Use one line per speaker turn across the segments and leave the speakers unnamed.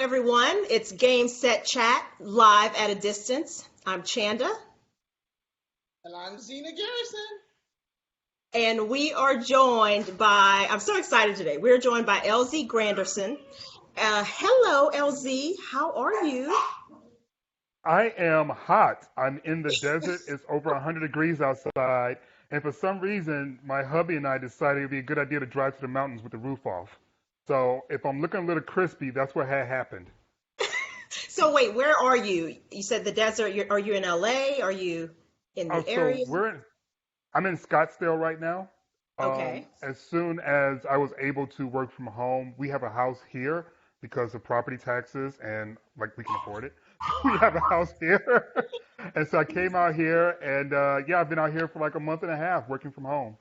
everyone. It's Game.Set.Chat live at a distance. I'm Chanda.
And I'm Zina Garrison.
And we are joined by, I'm so excited today. We're joined by LZ Granderson. Hello, LZ. How are you?
I am hot. I'm in the desert. It's over 100 degrees outside. And for some reason, my hubby and I decided it'd be a good idea to drive to the mountains with the roof off. So if I'm looking a little crispy, that's what had happened.
So wait, where are you? You said the desert. Are you in LA? Are you in
Oh,
the area?
I'm in Scottsdale right now.
Okay.
As soon as I was able to work from home, we have a house here because of property taxes and like we can afford it. We have a house here. And so I came out here and yeah, I've been out here for like a month and a half working from home.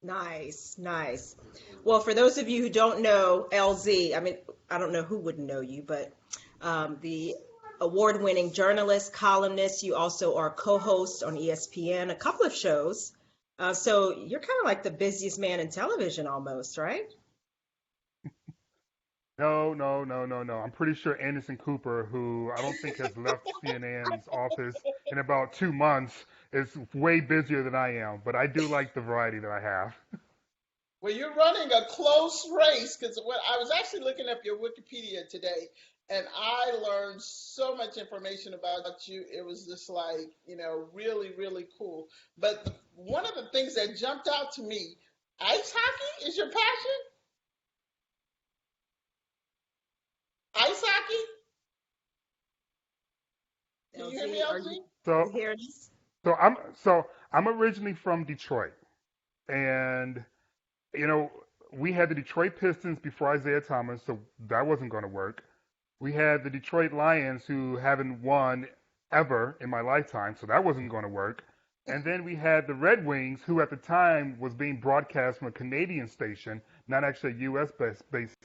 Nice, nice. Well, for those of you who don't know LZ, I mean, I don't know who wouldn't know you, but the award-winning journalist, columnist, you also are co-host on ESPN, a couple of shows. So you're kind of like the busiest man in television almost, right?
No. I'm pretty sure Anderson Cooper, who I don't think has left CNN's office in about 2 months, is way busier than I am. But I do like the variety that I have.
Well, you're running a close race because when I was actually looking up your Wikipedia today, and I learned so much information about you. It was just like, really, really cool. But one of the things that jumped out to me, ice hockey is your passion? Ice hockey? Can you hear me,
Are
LZ?
you
So,
hearing us?
so I'm originally from Detroit, and you know we had the Detroit Pistons before Isaiah Thomas, so that wasn't going to work. We had the Detroit Lions, who haven't won ever in my lifetime, so that wasn't going to work. And then we had the Red Wings, who at the time was being broadcast from a Canadian station, not actually a U.S. based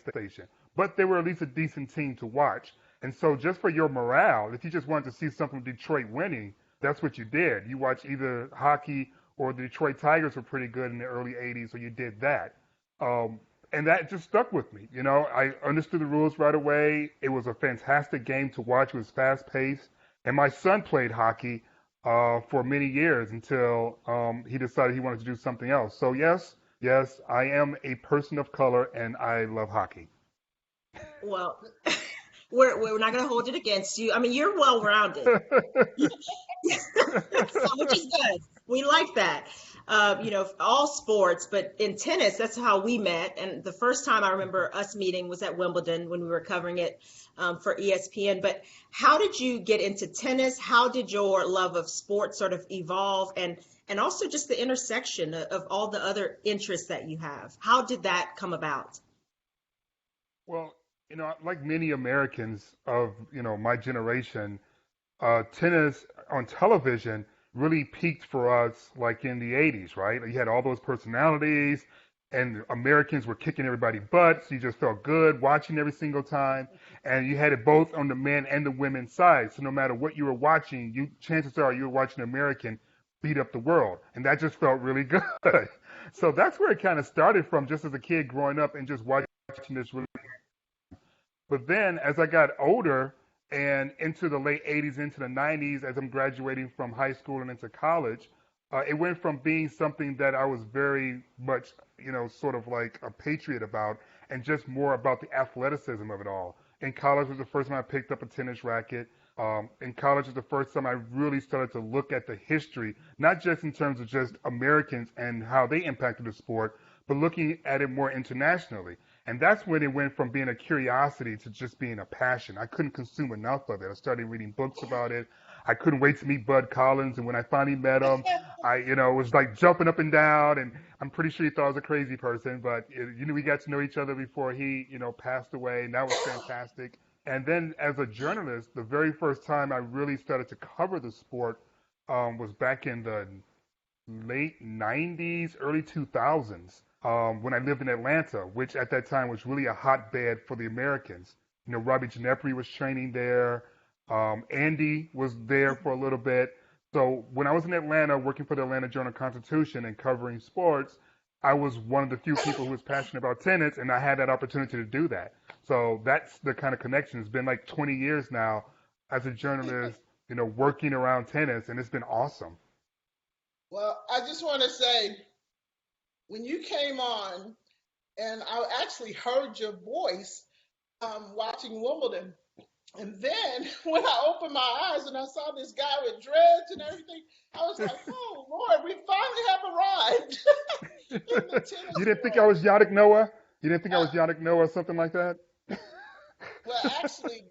station. But they were at least a decent team to watch. And so, just for your morale, if you just wanted to see something from Detroit winning, that's what you did. You watched either hockey or the Detroit Tigers were pretty good in the early 80s, so you did that. Um, and that just stuck with me. I understood the rules right away. It was a fantastic game to watch. It was fast paced. And my son played hockey for many years until he decided he wanted to do something else. So yes, I am a person of color and I love hockey.
Well, we're not going to hold it against you. I mean, you're well-rounded. Which is good. We like that. All sports, but in tennis, that's how we met. And the first time I remember us meeting was at Wimbledon when we were covering it for ESPN. But how did you get into tennis? How did your love of sports sort of evolve? And also just the intersection of all the other interests that you have. How did that come about?
Well, like many Americans of, my generation, tennis on television really peaked for us like in the 80s, right? You had all those personalities and Americans were kicking everybody butts. You just felt good watching every single time. And you had it both on the men and the women's side. So no matter what you were watching, chances are you were watching an American beat up the world. And that just felt really good. So that's where it kind of started from, just as a kid growing up and just watching this really. But then as I got older and into the late 80s, into the 90s, as I'm graduating from high school and into college, it went from being something that I was very much, sort of like a patriot about and just more about the athleticism of it all. In college was the first time I picked up a tennis racket. In college was the first time I really started to look at the history, not just in terms of just Americans and how they impacted the sport, but looking at it more internationally. And that's when it went from being a curiosity to just being a passion. I couldn't consume enough of it. I started reading books about it. I couldn't wait to meet Bud Collins. And when I finally met him, was like jumping up and down. And I'm pretty sure he thought I was a crazy person. But, we got to know each other before he, passed away. And that was fantastic. And then as a journalist, the very first time I really started to cover the sport was back in the late 90s, early 2000s, when I lived in Atlanta, which at that time was really a hotbed for the Americans. Robbie Ginepri was training there. Andy was there for a little bit. So when I was in Atlanta working for the Atlanta Journal-Constitution and covering sports, I was one of the few people who was passionate about tennis, and I had that opportunity to do that. So that's the kind of connection. It's been like 20 years now as a journalist, working around tennis, and it's been awesome.
Well, I just want to say, when you came on, and I actually heard your voice watching Wimbledon. And then when I opened my eyes and I saw this guy with dreads and everything, I was like, oh, Lord, we finally have arrived in the tennis
You didn't think I
world.
was Yannick Noah? You didn't think I
Uh,
was Yannick Noah or something like that?
well, actually,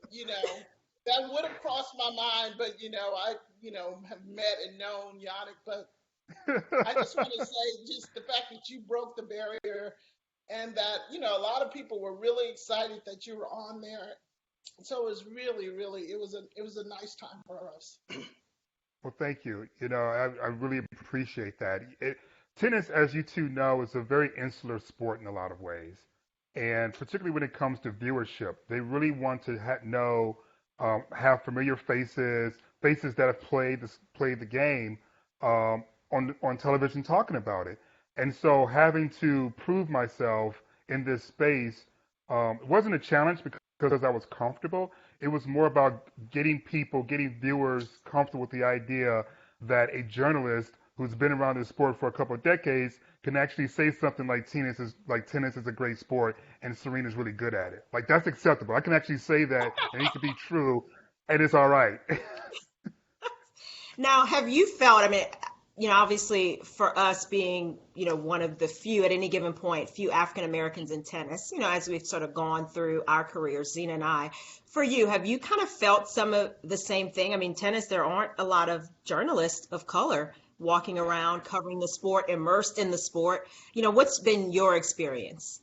that would have crossed my mind, but, I, have met and known Yannick. But I just want to say just the fact that you broke the barrier and that, a lot of people were really excited that you were on there. So it was really, really, it was a nice time for us.
Well, thank you. I really appreciate that. Tennis, as you two know, is a very insular sport in a lot of ways. And particularly when it comes to viewership, they really want to know, have familiar faces, faces that have played the game on television talking about it. And so having to prove myself in this space it wasn't a challenge because I was comfortable. It was more about getting viewers comfortable with the idea that a journalist who's been around this sport for a couple of decades can actually say something tennis is a great sport and Serena's really good at it. Like that's acceptable. I can actually say that and it can be true and it's all right.
Now, have you felt, I mean, obviously for us being, one of the few at any given point, few African Americans in tennis, as we've sort of gone through our careers, Zina and I, for you, have you kind of felt some of the same thing? I mean, tennis, there aren't a lot of journalists of color walking around covering the sport, immersed in the sport. What's been your experience?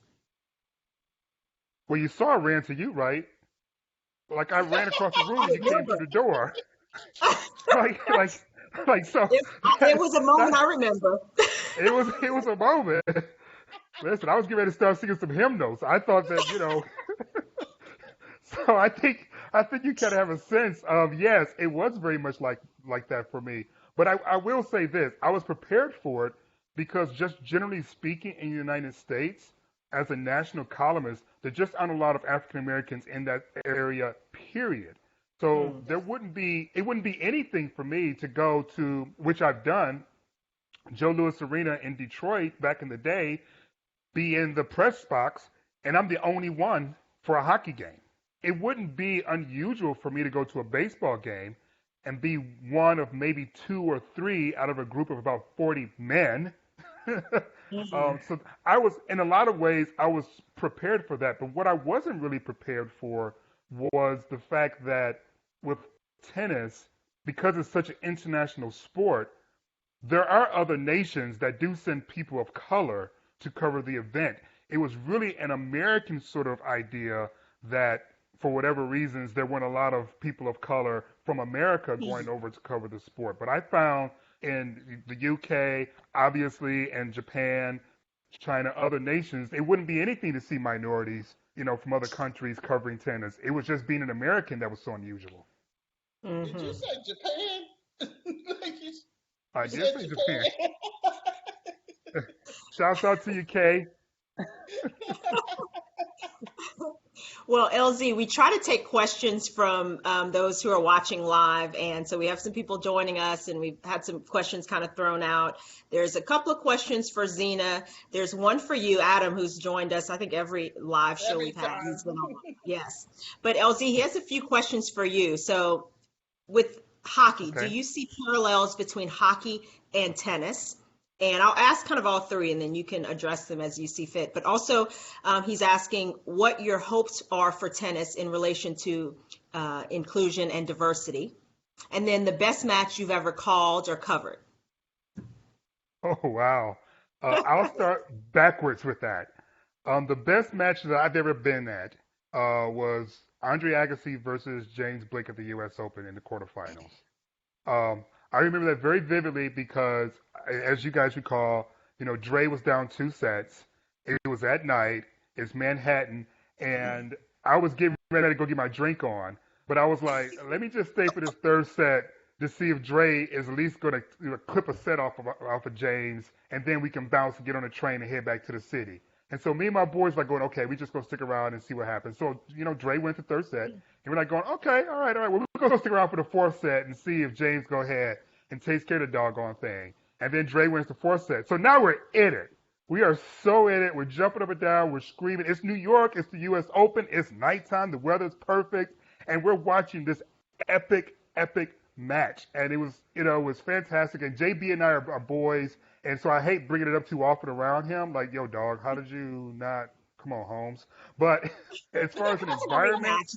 Well, you saw I ran to you, right? Like I ran across the room
I
and you came through
remember.
the door. like like like so
It was a moment
that
I remember.
it was a moment. Listen, I was getting ready to start singing some hymnals. I thought that, so I think you kind of have a sense of yes, it was very much like that for me. But I will say this: I was prepared for it because just generally speaking, in the United States, as a national columnist, there just aren't a lot of African Americans in that area. Period. So
Mm.
it wouldn't be anything for me to go to, which I've done, Joe Louis Arena in Detroit back in the day, be in the press box, and I'm the only one for a hockey game. It wouldn't be unusual for me to go to a baseball game and be one of maybe two or three out of a group of about 40 men.
Mhm.
So I was, in a lot of ways, I was prepared for that. But what I wasn't really prepared for was the fact that with tennis, because it's such an international sport, there are other nations that do send people of color to cover the event. It was really an American sort of idea that, for whatever reasons, there weren't a lot of people of color from America going over to cover the sport. But I found in the UK, obviously, and Japan, China, other nations, it wouldn't be anything to see minorities, from other countries covering tennis. It was just being an American that was so unusual.
Did you
Mhm.
say Japan? like
I
you
did
said
say Japan.
Japan.
Shouts out to you, Kay.
Well, LZ, we try to take questions from those who are watching live. And so we have some people joining us, and we've had some questions kind of thrown out. There's a couple of questions for Zina. There's one for you, Adam, who's joined us, I think, every live show
Every
we've had. He's
time.
been on. Yes. But LZ, he has a few questions for you. So with hockey, do
Okay.
you see parallels between hockey and tennis? And I'll ask kind of all three, and then you can address them as you see fit. But also, he's asking what your hopes are for tennis in relation to inclusion and diversity. And then the best match you've ever called or covered.
Oh, wow. I'll start backwards with that. The best match that I've ever been at was Andre Agassi versus James Blake at the U.S. Open in the quarterfinals. I remember that very vividly because, as you guys recall, Dre was down two sets. It was at night. It's Manhattan, and I was getting ready to go get my drink on, but I was like, let me just stay for this third set to see if Dre is at least going to clip a set off of James, and then we can bounce and get on a train and head back to the city. And so me and my boys like going, okay, we just gonna stick around and see what happens. So Dre went to third set, and we're like going, okay, all right. Well, we're gonna stick around for the fourth set and see if James go ahead and takes care of the doggone thing. And then Dre wins the fourth set. So now we're in it. We are so in it. We're jumping up and down. We're screaming. It's New York. It's the U.S. Open. It's nighttime. The weather's perfect, and we're watching this epic match. And it was fantastic. And JB and I are boys, and so I hate bringing it up too often around him. Like, yo, dog, how did you not? Come on, Holmes. But as far as an environment,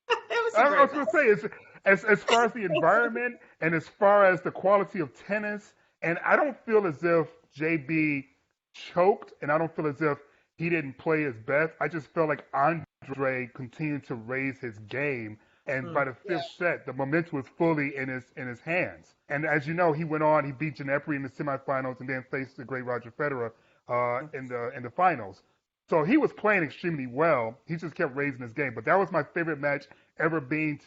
It was a
I
great
was
match.
going to say, as far as the environment and as far as the quality of tennis, and I don't feel as if JB choked, and I don't feel as if he didn't play his best. I just felt like Andre continued to raise his game, and by the
Yeah.
fifth set, the momentum was fully in his hands. And as you know, he went on, he beat Ginepri in the semifinals, and then faced the great Roger Federer in the finals. So he was playing extremely well. He just kept raising his game. But that was my favorite match ever being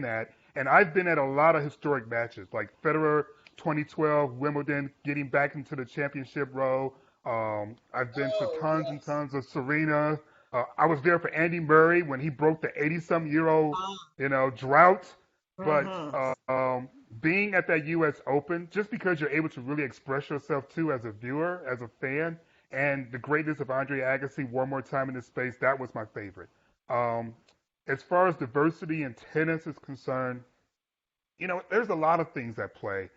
at. And I've been at a lot of historic matches, like Federer 2012, Wimbledon, getting back into the championship row. I've been to
Oh,
tons and
yes.
tons of Serena. I was there for Andy Murray when he broke the 80-some-year-old, drought. But
Mm-hmm.
being at that U.S. Open, just because you're able to really express yourself too as a viewer, as a fan, and the greatness of Andre Agassi one more time in this space, that was my favorite. Um, as far as diversity in tennis is concerned, there's a lot of things at play.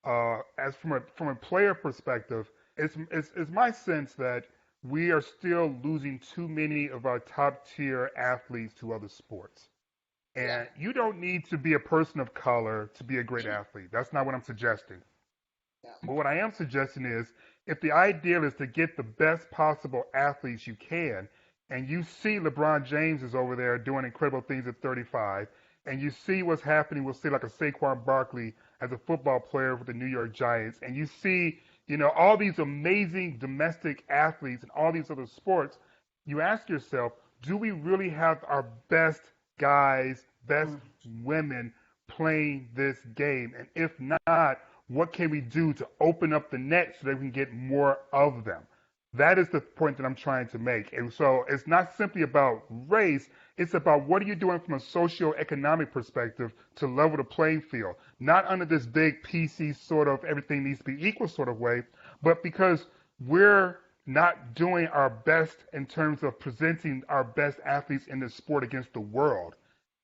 As from a player perspective, it's my sense that we are still losing too many of our top tier athletes to other sports.
Yeah.
And you don't need to be a person of color to be a great athlete. That's not what I'm suggesting.
Yeah.
But what I am suggesting is if the ideal is to get the best possible athletes you can, and you see LeBron James is over there doing incredible things at 35, and you see what's happening with, say, like a Saquon Barkley as a football player for the New York Giants, and you see, all these amazing domestic athletes in all these other sports, you ask yourself, do we really have our best guys, best women playing this game? And if not, what can we do to open up the net so that we can get more of them? That is the point that I'm trying to make. And so it's not simply about race, it's about what are you doing from a socio-economic perspective to level the playing field. Not under this big PC sort of everything needs to be equal sort of way, but because we're not doing our best in terms of presenting our best athletes in this sport against the world.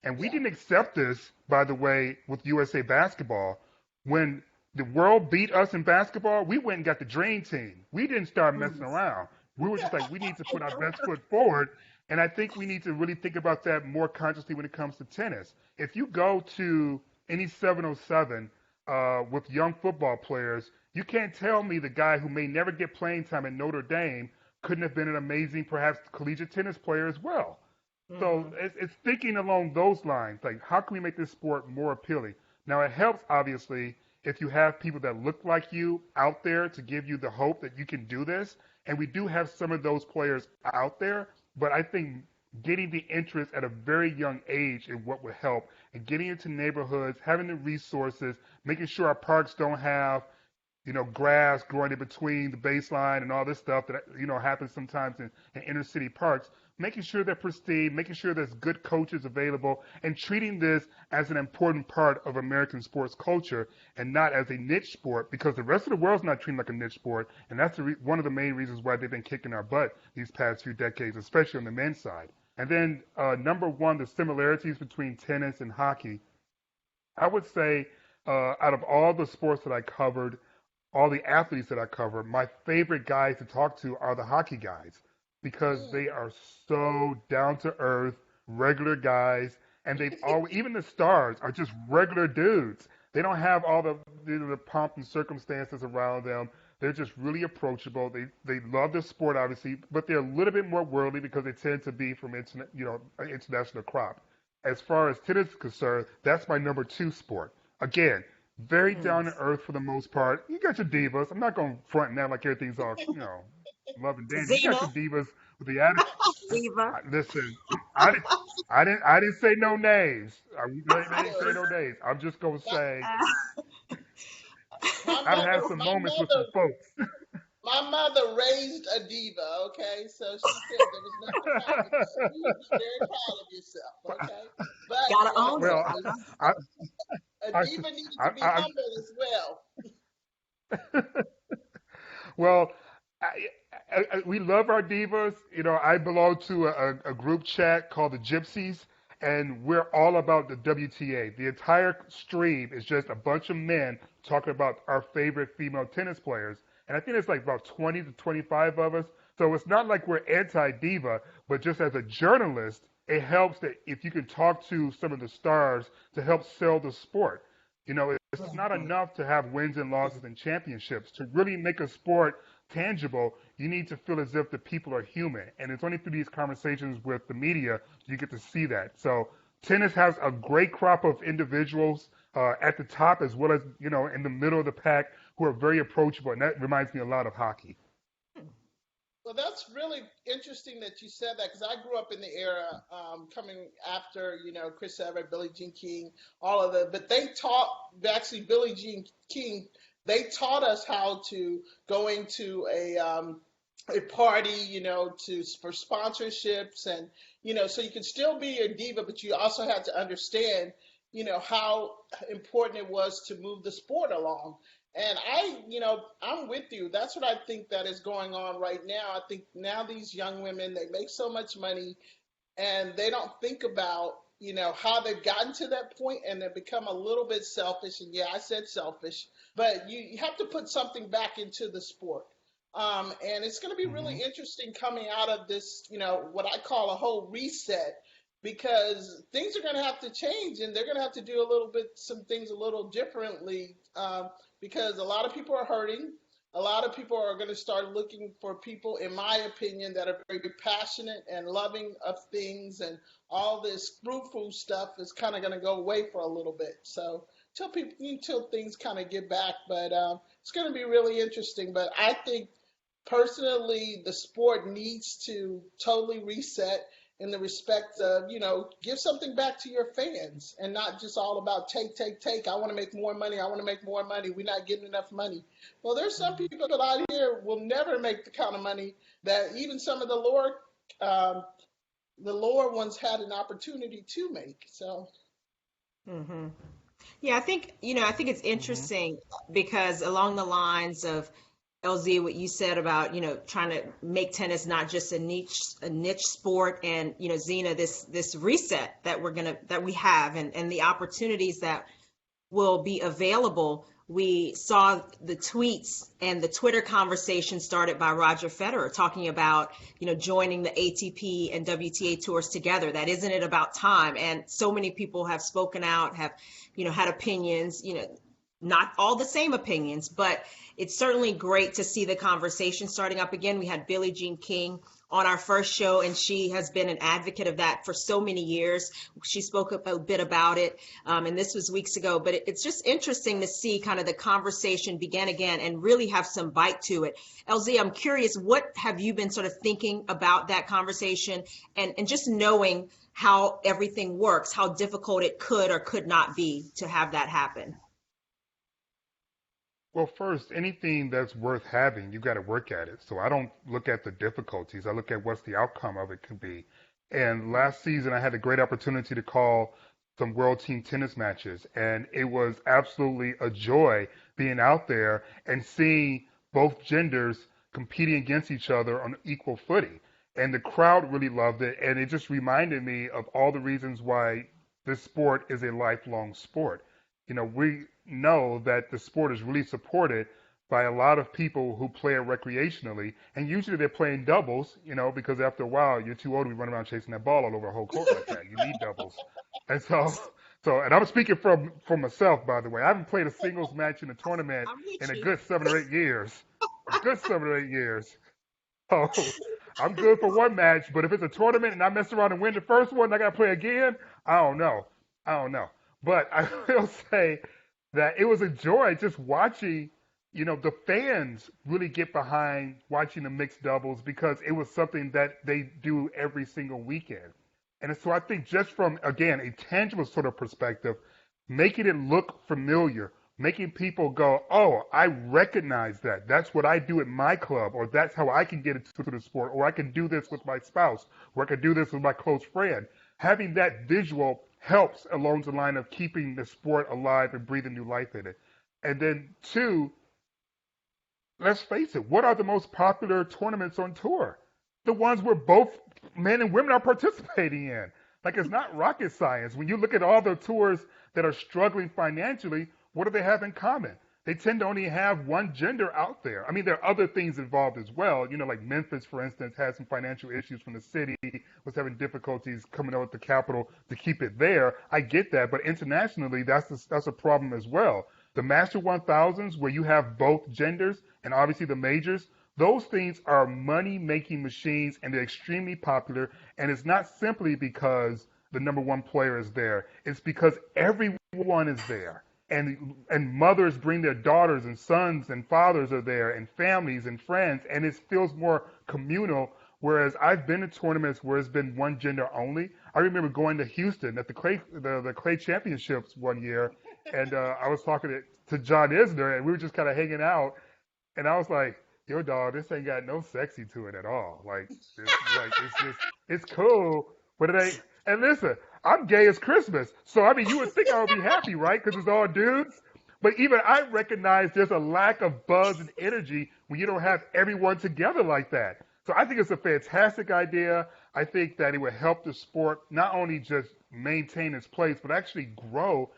And we
Yeah.
didn't accept this, by the way, with USA Basketball. When the world beat us in basketball, we went and got the dream team. We didn't start messing around. We were just like, we need to put our best foot forward. And I think we need to really think about that more consciously when it comes to tennis. If you go to any 707 with young football players, you can't tell me the guy who may never get playing time at Notre Dame couldn't have been an amazing, perhaps, collegiate tennis player as well. So
Mm-hmm.
it's thinking along those lines, like how can we make this sport more appealing? Now it helps obviously if you have people that look like you out there to give you the hope that you can do this, and we do have some of those players out there. But I think getting the interest at a very young age is what would help, and getting into neighborhoods, having the resources, making sure our parks don't have grass growing in between the baseline and all this stuff that happens sometimes in inner city parks. Making sure they're pristine, making sure there's good coaches available, and treating this as an important part of American sports culture and not as a niche sport, because the rest of the world's not treating it like a niche sport, and that's one of the main reasons why they've been kicking our butt these past few decades, especially on the men's side. And then number one, the similarities between tennis and hockey. I would say out of all the sports that I covered, all the athletes that I cover, my favorite guys to talk to are the hockey guys because
Mm.
they are so down to earth, regular guys, and they've always, even the stars are just regular dudes. They don't have all the pomp and circumstances around them. They're just really approachable. They love the sport, obviously, but they're a little bit more worldly because they tend to be from an international crop. As far as tennis is concerned, that's my number two sport. Again, very down to earth for the most part. You got your divas. I'm not going to front and act like everything's all, love and dandy. You got
Zena,
your divas with the attitude.
Diva.
Listen, I, di- I didn't say no names. I didn't say
Good.
no names. I'm just going to
My,
say
Uh,
I've had
my
some moments with some
mother
folks.
My mother raised a diva, okay? So she said there was nothing wrong with that. You would be very proud of yourself, okay? But
Gotta own it.
well,
I love it.
I,
a
I,
diva needed to be
I,
humble as well.
well, we love our divas. You know, I belong to a group chat called the Gypsies, and we're all about the WTA. The entire stream is just a bunch of men talking about our favorite female tennis players. And I think it's like about 20 to 25 of us. So it's not like we're anti-diva, but just as a journalist, it helps that if you can talk to some of the stars to help sell the sport. You know, it's not enough to have wins and losses and championships. To really make a sport tangible, you need to feel as if the people are human. And it's only through these conversations with the media you get to see that. So tennis has a great crop of individuals at the top as well as, you know, in the middle of the pack who are very approachable. And that reminds me a lot of hockey.
Well, that's really interesting that you said that because I grew up in the era coming after, Chris Evert, Billie Jean King, all of the, but they taught, actually, Billie Jean King, they taught us how to go into a party, for sponsorships and, so you could still be a diva, but you also had to understand, how important it was to move the sport along. And I'm with you. That's what I think that is going on right now. I think now these young women, they make so much money and they don't think about, how they've gotten to that point and they become a little bit selfish. And yeah, I said selfish, but you have to put something back into the sport. And it's going to be
Mm-hmm.
really interesting coming out of this, what I call a whole reset because things are going to have to change and they're going to have to do some things a little differently. Because a lot of people are hurting. A lot of people are going to start looking for people, in my opinion, that are very passionate and loving of things, and all this frou-frou stuff is kind of going to go away for a little bit. So until things kind of get back, but it's going to be really interesting. But I think personally, the sport needs to totally reset in the respect of, give something back to your fans and not just all about take, take, take. I want to make more money. I want to make more money. We're not getting enough money. Well, there's some people out here will never make the kind of money that even some of the lower ones had an opportunity to make. So,
Hmm. Yeah, I think it's
Mm-hmm.
interesting because along the lines of LZ, what you said about, trying to make tennis not just a niche sport, and, Zena, this reset that we have, and the opportunities that will be available. We saw the tweets and the Twitter conversation started by Roger Federer talking about, joining the ATP and WTA tours together. That isn't it about time? And so many people have spoken out, have, had opinions, not all the same opinions, but it's certainly great to see the conversation starting up again. We had Billie Jean King on our first show, and she has been an advocate of that for so many years. She spoke a bit about it, and this was weeks ago, but it's just interesting to see kind of the conversation begin again and really have some bite to it. LZ, I'm curious, what have you been sort of thinking about that conversation and just knowing how everything works, how difficult it could or could not be to have that happen?
Well, first, anything that's worth having, you got to work at it. So I don't look at the difficulties. I look at what's the outcome of it could be. And last season, I had a great opportunity to call some world team tennis matches, and it was absolutely a joy being out there and seeing both genders competing against each other on equal footing. And the crowd really loved it, and it just reminded me of all the reasons why this sport is a lifelong sport. You know, we know that the sport is really supported by a lot of people who play it recreationally, and usually they're playing doubles, because after a while you're too old to be running around chasing that ball all over a whole court like that. You need doubles, and and I'm speaking from myself, by the way. I haven't played a singles match in a tournament
I'm with
in a
you.
good 7 or 8 years, a good 7 or 8 years. So I'm good for one match, but if it's a tournament and I mess around and win the first one, and I got to play again. I don't know. I don't know. But I will say that it was a joy just watching, the fans really get behind watching the mixed doubles because it was something that they do every single weekend. And so I think just from, again, a tangible sort of perspective, making it look familiar, making people go, oh, I recognize that. That's what I do at my club, or that's how I can get into the sport, or I can do this with my spouse, or I can do this with my close friend. Having that visual helps along the line of keeping the sport alive and breathing new life in it. And then two, let's face it, what are the most popular tournaments on tour? The ones where both men and women are participating in. Like, it's not rocket science. When you look at all the tours that are struggling financially, what do they have in common? They tend to only have one gender out there. I mean, there are other things involved as well. You know, like Memphis, for instance, had some financial issues from the city, was having difficulties coming up with the capital to keep it there. I get that, but internationally, that's a problem as well. The Master 1000s, where you have both genders, and obviously the majors, those things are money-making machines, and they're extremely popular. And it's not simply because the number one player is there. It's because everyone is there. And mothers bring their daughters, and sons and fathers are there, and families and friends, and it feels more communal. Whereas I've been to tournaments where it's been one gender only. I remember going to Houston at the Clay Championships one year, and I was talking to John Isner, and we were just kind of hanging out, and I was like, yo, dog, this ain't got no sexy to it at all. It's cool, but it ain't. And listen, I'm gay as Christmas, so I mean, you would think I would be happy, right? Because it's all dudes. But even I recognize there's a lack of buzz and energy when you don't have everyone together like that. So I think it's a fantastic idea. I think that it would help the sport not only just maintain its place, but actually grow.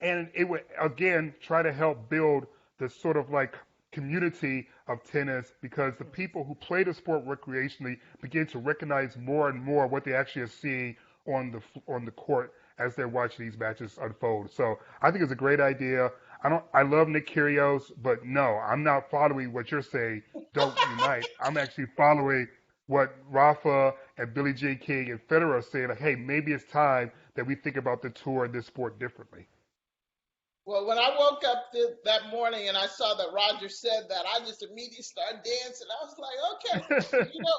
And it would, again, try to help build the sort of like community of tennis, because the people who play the sport recreationally begin to recognize more and more what they actually are seeing on the court as they're watching these matches unfold. So I think it's a great idea. I love Nick Kyrgios, but no, I'm not following what you're saying. Don't unite. I'm actually following what Rafa and Billie Jean King and Federer are saying. Like, hey, maybe it's time that we think about the tour and this sport differently.
Well, when I woke up that morning and I saw that Roger said that, I just immediately started dancing. I was like, okay,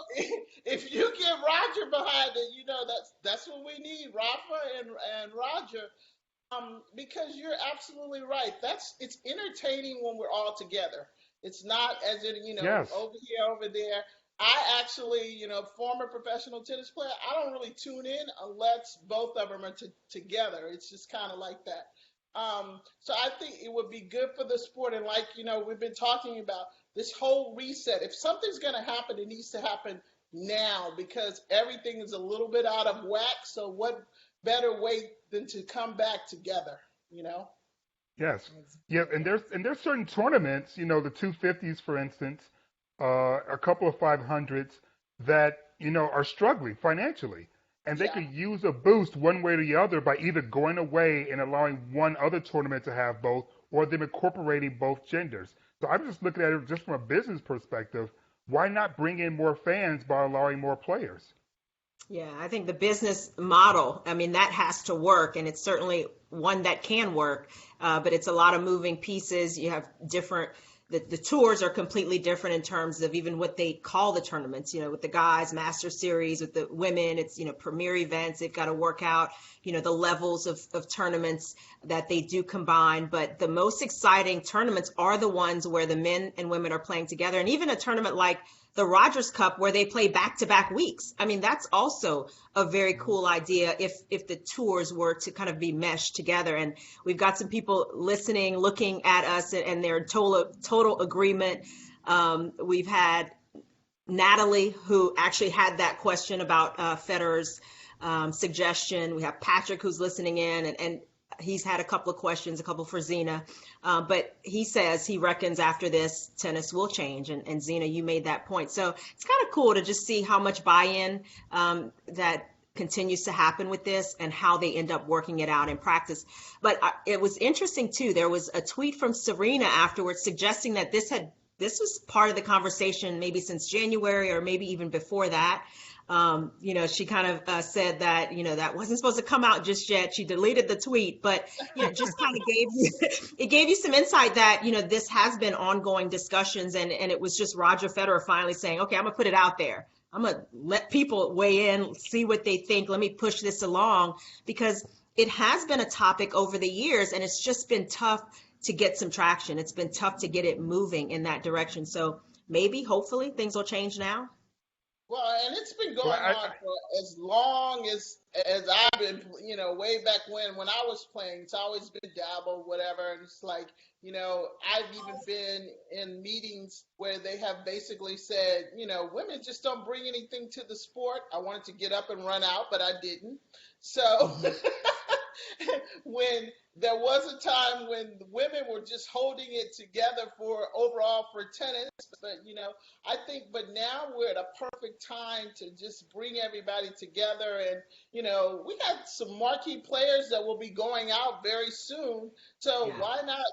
if you get Roger behind it, that's what we need, Rafa and Roger, because you're absolutely right. It's entertaining when we're all together. It's not as in,
Yes.
over here, over there. I actually, former professional tennis player, I don't really tune in unless both of them are together. It's just kind of like that. So I think it would be good for the sport. And like, we've been talking about this whole reset. If something's going to happen, it needs to happen now, because everything is a little bit out of whack. So what better way than to come back together,
Yes. Yeah, and there's certain tournaments, the 250s, for instance, a couple of 500s that, are struggling financially. And they could use a boost one way or the other by either going away and allowing one other tournament to have both, or them incorporating both genders. So I'm just looking at it just from a business perspective. Why not bring in more fans by allowing more players?
Yeah, I think the business model, I mean, that has to work, and it's certainly one that can work, but it's a lot of moving pieces. You have different, the tours are completely different in terms of even what they call the tournaments, with the guys, Master Series, with the women, it's, premier events. They've got to work out, the levels of tournaments that they do combine. But the most exciting tournaments are the ones where the men and women are playing together. And even a tournament like the Rogers Cup, where they play back-to-back weeks. I mean, that's also a very cool idea if the tours were to kind of be meshed together. And we've got some people listening, looking at us, and they're in total agreement. We've had Natalie, who actually had that question about Federer's suggestion. We have Patrick, who's listening in, and he's had a couple of questions, a couple for Zina. But he says he reckons after this, tennis will change. And Zina, you made that point. So it's kind of cool to just see how much buy-in that continues to happen with this and how they end up working it out in practice. But it was interesting, too. There was a tweet from Serena afterwards suggesting that this was part of the conversation maybe since January or maybe even before that. She kind of said that, that wasn't supposed to come out just yet. She deleted the tweet, but, just kind of gave you some insight that, this has been ongoing discussions, and it was just Roger Federer finally saying, okay, I'm gonna put it out there. I'm gonna let people weigh in, see what they think. Let me push this along, because it has been a topic over the years, and it's just been tough to get some traction. It's been tough to get it moving in that direction. So maybe, hopefully, things will change now.
Well, and it's been
Well,
going on for as long as I've been, way back when I was playing. It's always been dabble, whatever. And it's like, I've even been in meetings where they have basically said, women just don't bring anything to the sport. I wanted to get up and run out, but I didn't. So when there was a time when women were just holding it together for overall for tennis, but I think, but now we're at a perfect time to just bring everybody together, and we got some marquee players that will be going out very soon, so why not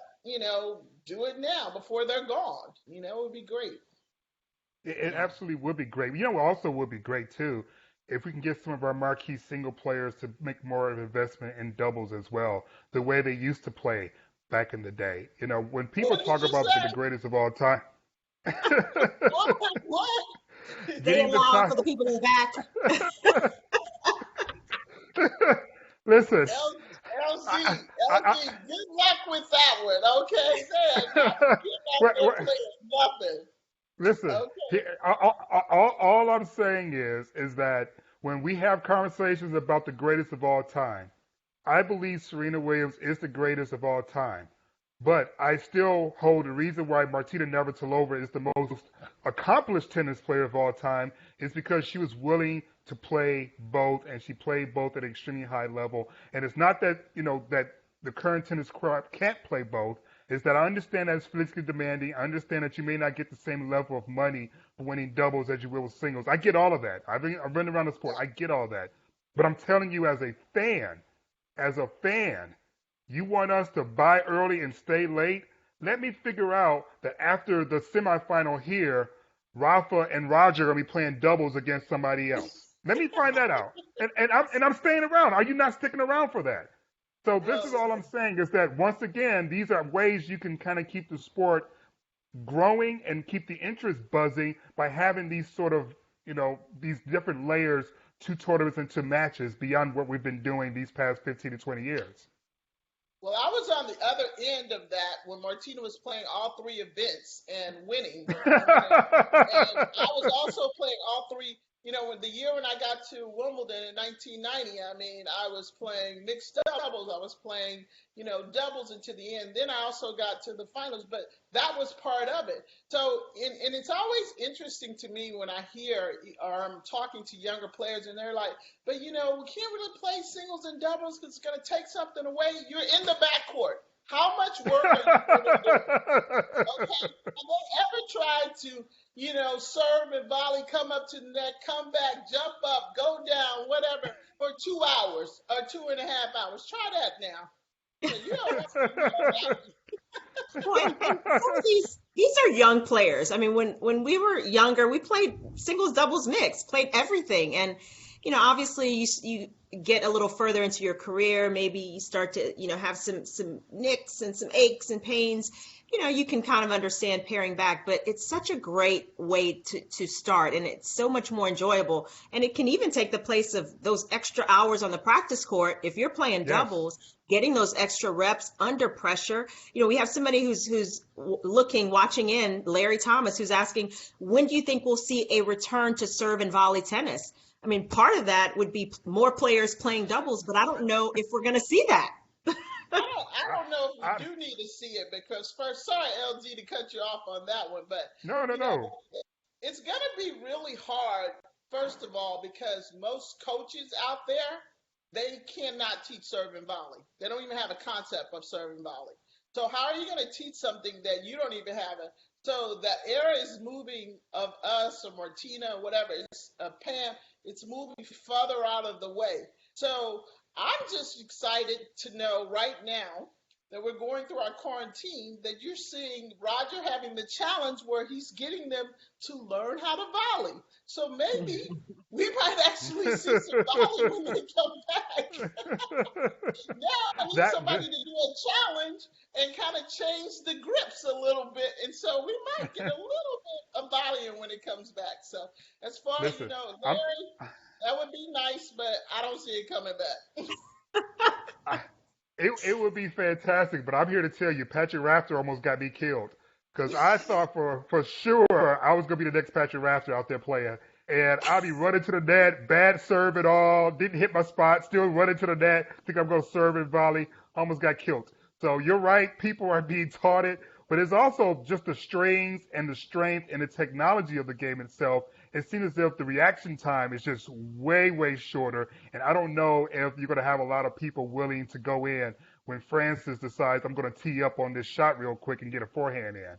do it now before they're gone? It would be great.
it absolutely would be great. What also would be great too, if we can get some of our marquee single players to make more of an investment in doubles as well, the way they used to play back in the day. When people
What did you
talk
just
about the
say?
greatest of all time,
What?
They
getting the
allow
time.
for the people in the back.
Listen,
LZ,
I,
LZ, good luck with that one, okay? You're not
What-
going to
what-
play nothing,
listen.
okay?
All I'm saying is that when we have conversations about the greatest of all time, I believe Serena Williams is the greatest of all time. But I still hold the reason why Martina Navratilova is the most accomplished tennis player of all time is because she was willing to play both, and she played both at an extremely high level. And it's not that that the current tennis crop can't play both. Is that I understand that it's physically demanding. I understand that you may not get the same level of money for winning doubles as you will with singles. I get all of that. I've been around the sport. I get all that. But I'm telling you, as a fan, you want us to buy early and stay late? Let me figure out that after the semifinal here, Rafa and Roger are going to be playing doubles against somebody else. Let me find that out. And I'm staying around. Are you not sticking around for that? So this is
Well,
all I'm saying is that once again, these are ways you can kind of keep the sport growing and keep the interest buzzing by having these sort of, these different layers to tournaments and to matches beyond what we've been doing these past 15 to 20 years.
well, I was on the other end of that when Martina was playing all three events and winning. And I was also playing all three. When the year when I got to Wimbledon in 1990, I mean, I was playing mixed doubles. I was playing, doubles into the end. Then I also got to the finals, but that was part of it. So, and it's always interesting to me when I hear or I'm talking to younger players and they're like, but we can't really play singles and doubles because it's going to take something away. You're in the backcourt. How much work are you going to do? Okay. Have they ever tried to, serve and volley, come up to the net, come back, jump up, go down, whatever, for 2 hours or 2.5 hours? Try that now. So you don't want to do that.
Well, and some of these are young players. I mean, when we were younger, we played singles, doubles, mixed, played everything. And obviously, you get a little further into your career, maybe you start to have some nicks and some aches and pains. You can kind of understand paring back, but it's such a great way to start, and it's so much more enjoyable. And it can even take the place of those extra hours on the practice court if you're playing
Yes.
doubles. Getting those extra reps under pressure. We have somebody who's watching in, Larry Thomas, who's asking, when do you think we'll see a return to serve and volley tennis? I mean, part of that would be more players playing doubles, but I don't know if we're going to see that.
I don't know if we do need to see it because first, sorry, LG, to cut you off on that one, but
No.
it's going to be really hard, first of all, because most coaches out there, they cannot teach serve and volley. They don't even have a concept of serve and volley. So how are you going to teach something that you don't even have? So the era is moving of us or Martina or whatever, it's Pam, it's moving further out of the way. So I'm just excited to know right now that we're going through our quarantine that you're seeing Roger having the challenge where he's getting them to learn how to volley. So maybe we might actually see some volley when they come back. Now I need somebody to do a challenge and kind of change the grips a little bit. And so we might get a little bit of volleying when it comes back. So as far as
Listen,
Larry, that would be nice, but I don't see it coming back.
it would be fantastic, but I'm here to tell you, Patrick Rafter almost got me killed because I thought for sure I was gonna be the next Patrick Rafter out there playing, and I'll be running to the net, bad serve at all, didn't hit my spot, still running to the net, think I'm gonna serve and volley, almost got killed. So you're right, people are being taught it, but it's also just the strains and the strength and the technology of the game itself. It seems as if the reaction time is just way, way shorter. And I don't know if you're going to have a lot of people willing to go in when Francis decides I'm going to tee up on this shot real quick and get a forehand in.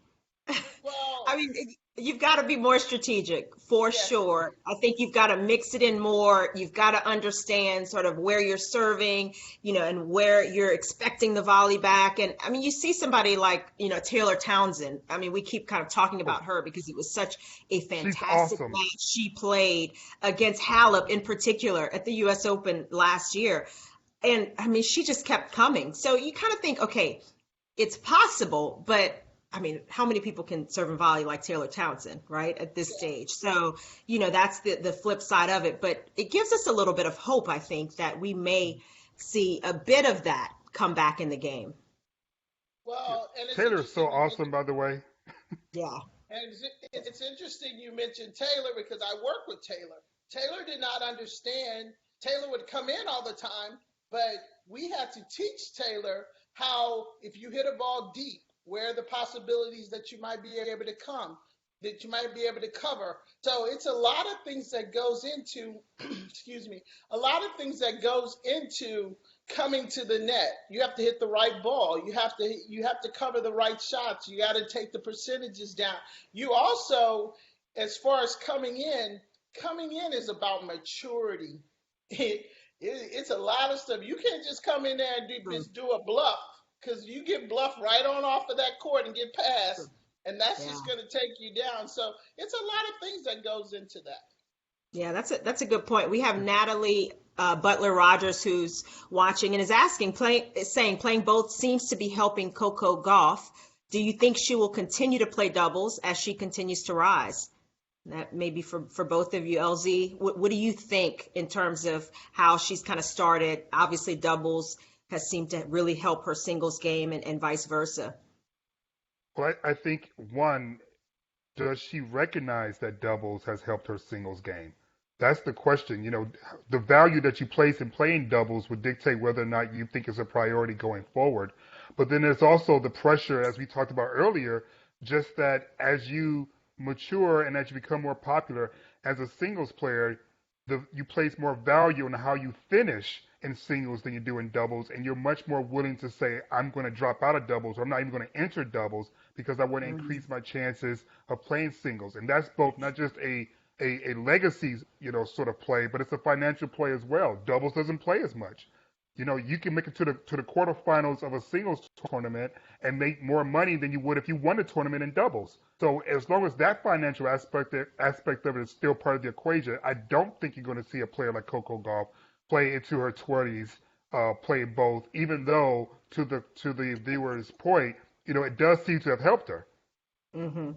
I
Well,
mean, you've got to be more strategic for
yes.
sure. I think you've got to mix it in more. You've got to understand sort of where you're serving, and where you're expecting the volley back. And I mean, you see somebody like, Taylor Townsend. I mean, we keep kind of talking
Oh,
about her because it was such a
she's
fantastic
awesome.
match she played against Halep in particular at the US Open last year. And I mean, she just kept coming. So you kind of think, okay, it's possible, but I mean, how many people can serve and volley like Taylor Townsend, right, at this stage? So, that's the flip side of it. But it gives us a little bit of hope, I think, that we may see a bit of that come back in the game.
Yeah.
Well, and it's
Taylor is so
interesting you
awesome,
mentioned,
by the way.
Yeah.
and it's interesting you mentioned Taylor because I work with Taylor. Taylor did not understand. Taylor would come in all the time, but we had to teach Taylor how, if you hit a ball deep, where are the possibilities that you might be able to come, that you might be able to cover. So it's a lot of things that goes into, excuse me, a lot of things that goes into coming to the net. You have to hit the right ball. You have to cover the right shots. You got to take the percentages down. You also, as far as coming in is about maturity. It's a lot of stuff. You can't just come in there and
Mm,
just do a bluff because you get bluffed right on off of that court and get past, and that's
yeah.
just going to take you down. So it's a lot of things that goes into that.
Yeah, that's a good point. We have Natalie Butler Rogers who's watching and is saying playing both seems to be helping Coco Golf. Do you think she will continue to play doubles as she continues to rise? That may be for both of you, LZ. What do you think in terms of how she's kind of started? Obviously, doubles has seemed to really help her singles game and vice versa.
Well, I think one, does she recognize that doubles has helped her singles game? That's the question. The value that you place in playing doubles would dictate whether or not you think it's a priority going forward. But then there's also the pressure, as we talked about earlier, just that as you mature and as you become more popular as a singles player, you place more value on how you finish in singles than you do in doubles, and you're much more willing to say, I'm going to drop out of doubles, or I'm not even going to enter doubles because I want to
Mhm.
increase my chances of playing singles. And that's both not just a legacy, sort of play, but it's a financial play as well. Doubles doesn't play as much. You can make it to the quarterfinals of a singles tournament and make more money than you would if you won a tournament in doubles. So as long as that financial aspect of it is still part of the equation, I don't think you're going to see a player like Coco Gauff play into her 20s, play both. Even though to the viewer's point, it does seem to have helped her.
Mhm.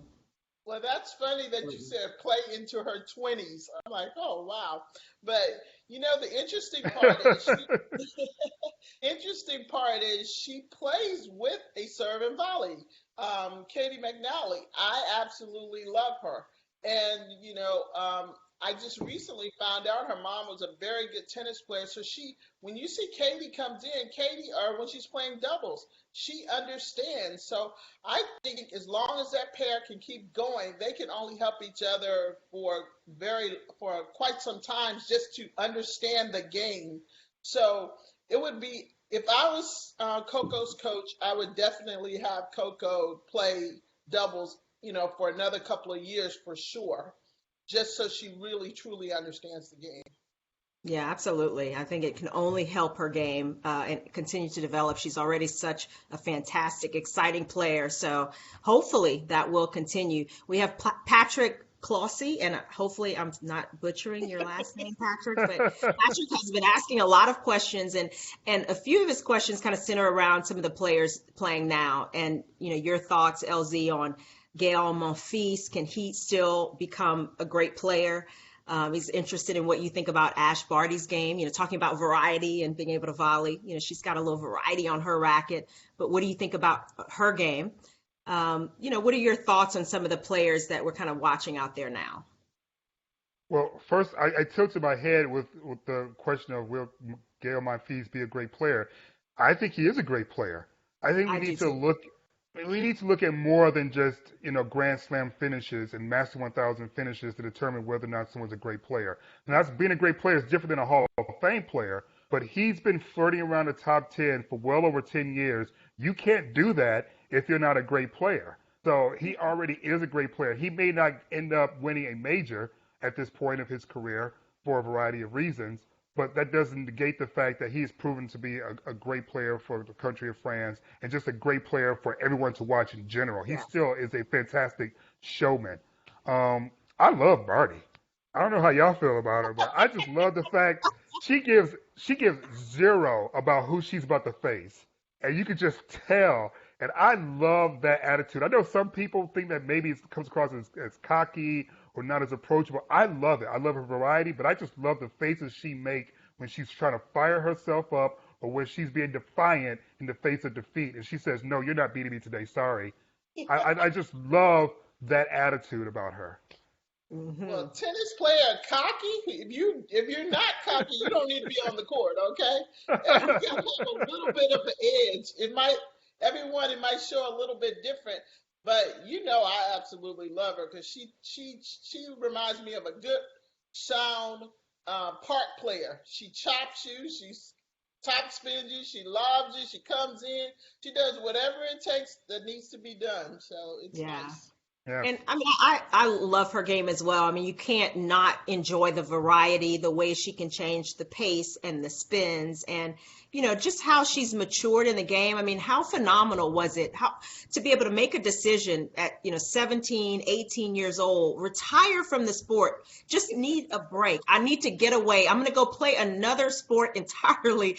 Well, that's funny that you said play into her 20s. I'm like, oh wow. But the interesting part is she plays with a serve and volley. Katie McNally, I absolutely love her. And I just recently found out her mom was a very good tennis player. So when you see Katie comes in, Katie, or when she's playing doubles, she understands. So I think as long as that pair can keep going, they can only help each other for quite some time just to understand the game. So it would be, if I was Coco's coach, I would definitely have Coco play doubles, for another couple of years for sure, just so she really truly understands the game.
Yeah, absolutely. I think it can only help her game and continue to develop. She's already such a fantastic, exciting player. So hopefully that will continue. We have Patrick Clossie, and hopefully I'm not butchering your last name, Patrick, but Patrick has been asking a lot of questions, and a few of his questions kind of center around some of the players playing now. And your thoughts, LZ, on Gael Monfils. Can he still become a great player? He's interested in what you think about Ash Barty's game, talking about variety and being able to volley. She's got a little variety on her racket, but what do you think about her game? What are your thoughts on some of the players that we're kind of watching out there now?
Well, first, I tilted my head with the question of will Gael Monfils be a great player? I think he is a great player. I think
I do too.
we need to look at more than just Grand Slam finishes and Master 1000 finishes to determine whether or not someone's a great player. Now, that's, being a great player is different than a Hall of Fame player, but he's been flirting around the top 10 for well over 10 years. You can't do that if you're not a great player. So he already is a great player. He may not end up winning a major at this point of his career for a variety of reasons, but that doesn't negate the fact that he's proven to be a great player for the country of France and just a great player for everyone to watch in general. He
Yeah.
still is a fantastic showman. I love Barty. I don't know how y'all feel about her, but I just love the fact she gives zero about who she's about to face, and you can just tell. And I love that attitude. I know some people think that maybe it comes across as cocky or not as approachable. I love it. I love her variety, but I just love the faces she makes when she's trying to fire herself up or when she's being defiant in the face of defeat. And she says, "No, you're not beating me today. Sorry." I just love that attitude about her.
Hmm.
Well, tennis player cocky. If you're not cocky, you don't need to be on the court, okay? And you got to have a little bit of an edge. It might show a little bit different, but I absolutely love her because she reminds me of a good sound park player. She chops you, she top spins you, she lobs you, she comes in, she does whatever it takes that needs to be done. So it's
Yeah.
nice.
Yes.
And I mean, I love her game as well. I mean, you can't not enjoy the variety, the way she can change the pace and the spins and, just how she's matured in the game. I mean, how phenomenal was it to be able to make a decision at, 17, 18 years old, retire from the sport, just need a break. I need to get away. I'm going to go play another sport entirely,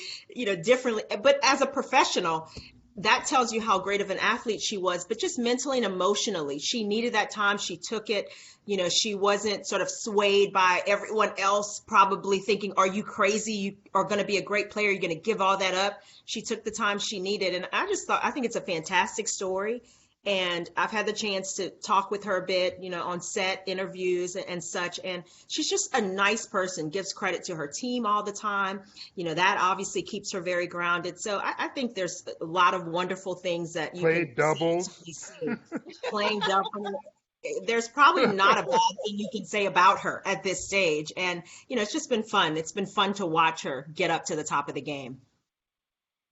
differently, but as a professional. That tells you how great of an athlete she was, but just mentally and emotionally, she needed that time. She took it. She wasn't sort of swayed by everyone else probably thinking, are you crazy? You are going to be a great player. You're going to give all that up. She took the time she needed. And I think it's a fantastic story. And I've had the chance to talk with her a bit, on set interviews and such. And she's just a nice person, gives credit to her team all the time. That obviously keeps her very grounded. So I think there's a lot of wonderful things that you
Played
can
doubles.
see. Playing doubles. There's probably not a bad thing you can say about her at this stage. And, it's just been fun. It's been fun to watch her get up to the top of the game.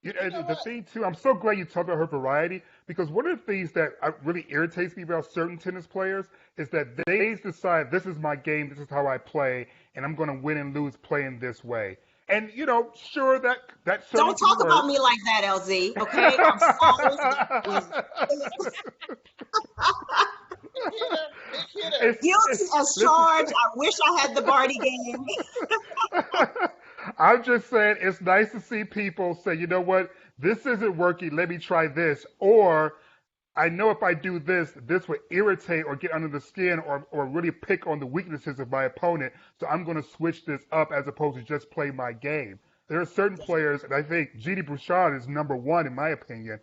You know
The
what?
thing too, I'm so glad you talked about her variety because one of the things that really irritates me about certain tennis players is that they decide this is my game, this is how I play, and I'm going to win and lose playing this way. And sure that certainly
Don't
can
talk
work.
about me like that, LZ. Okay? I'm sorry.
Big hitter, big hitter.
Guilty as
Listen,
charged. I wish I had the Barty game.
I'm just saying it's nice to see people say, you know what, this isn't working, let me try this. Or I know if I do this, this would irritate or get under the skin or really pick on the weaknesses of my opponent. So I'm going to switch this up as opposed to just play my game. There are certain players, and I think Genie Bouchard is number one in my opinion.